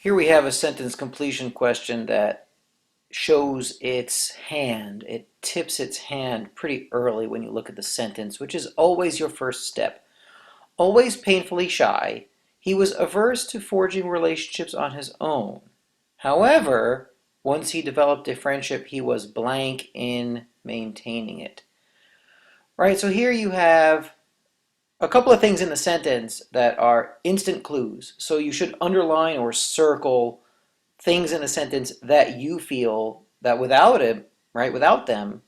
Here we have a sentence completion question that shows its hand. It tips its hand pretty early when you look at the sentence, which is always your first step. Always painfully shy, he was averse to forging relationships on his own. However, once he developed a friendship, he was blank in maintaining it. Right, so here you have a couple of things in the sentence that are instant clues. So you should underline or circle things in a sentence that you feel that without it, right, without them,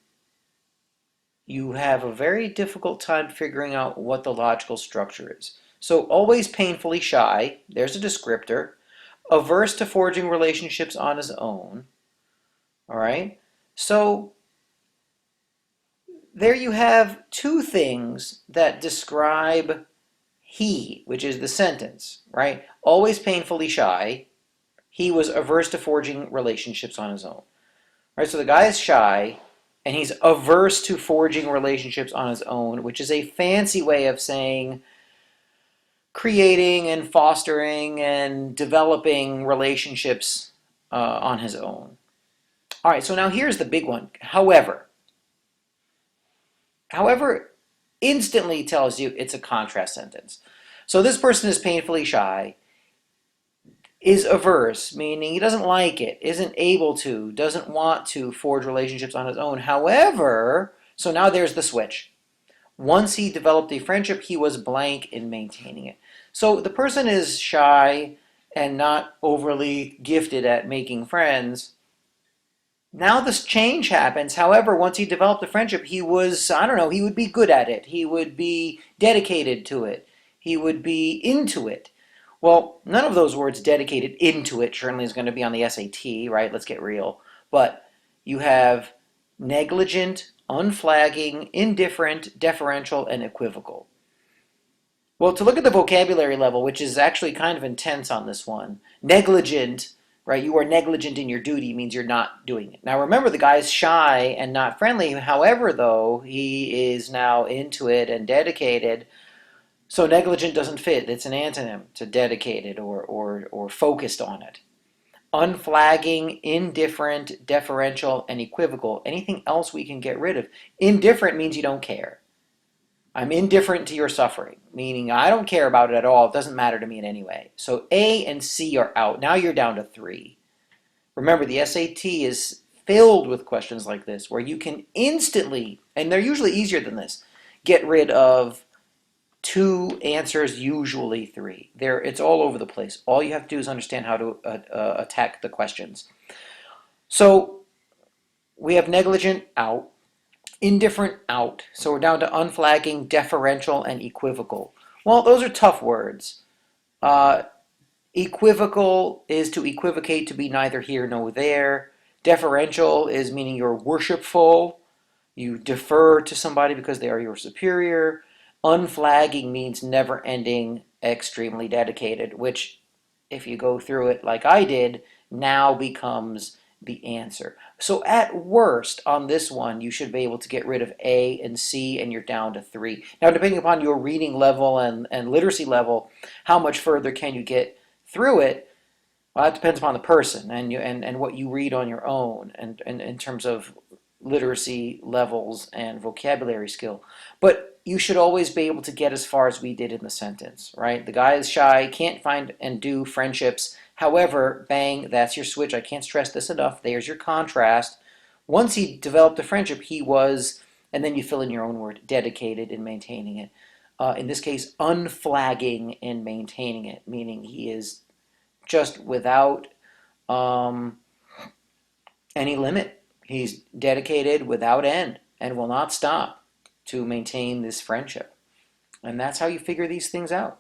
you have a very difficult time figuring out what the logical structure is. So always painfully shy, there's a descriptor. Averse to forging relationships on his own. All right. So there you have two things that describe he, which is the sentence, right? Always painfully shy. He was averse to forging relationships on his own. Right, so the guy is shy, and he's averse to forging relationships on his own, which is a fancy way of saying creating and fostering and developing relationships on his own. All right, so now here's the big one. However instantly tells you it's a contrast sentence. So this person is painfully shy, is averse, meaning he doesn't like it, isn't able to, doesn't want to forge relationships on his own. However, so now there's the switch. Once he developed a friendship, he was blank in maintaining it. So the person is shy and not overly gifted at making friends. Now this change happens. However, once he developed a friendship, he was, I don't know, he would be good at it. He would be dedicated to it. He would be into it. Well, none of those words, dedicated, into it, certainly is going to be on the SAT, right? Let's get real. But you have negligent, unflagging, indifferent, deferential, and equivocal. Well, to look at the vocabulary level, which is actually kind of intense on this one, negligent, right? You are negligent in your duty means you're not doing it. Now remember, the guy's shy and not friendly. However, though, he is now into it and dedicated. So negligent doesn't fit. It's an antonym to dedicated or focused on it. Unflagging, indifferent, deferential, and equivocal. Anything else we can get rid of. Indifferent means you don't care. I'm indifferent to your suffering, meaning I don't care about it at all. It doesn't matter to me in any way. So A and C are out. Now you're down to 3. Remember, the SAT is filled with questions like this where you can instantly, and they're usually easier than this, get rid of 2 answers, usually 3. It's all over the place. All you have to do is understand how to attack the questions. So we have negligent out, indifferent out. So we're down to unflagging, deferential, and equivocal. Well, those are tough words. Equivocal is to equivocate, to be neither here nor there. Deferential is meaning you're worshipful. You defer to somebody because they are your superior. Unflagging means never-ending, extremely dedicated, which, if you go through it like I did, now becomes the answer. So at worst, on this one, you should be able to get rid of A and C, and you're down to 3. Now, depending upon your reading level and literacy level, how much further can you get through it? Well, that depends upon the person and what you read on your own, and in terms of literacy levels and vocabulary skill. But you should always be able to get as far as we did in the sentence, right? The guy is shy, can't find and do friendships. However, bang, that's your switch. I can't stress this enough. There's your contrast. Once he developed a friendship, he was, and then you fill in your own word, dedicated in maintaining it. In this case, unflagging in maintaining it, meaning he is just without any limit. He's dedicated without end and will not stop to maintain this friendship. And that's how you figure these things out.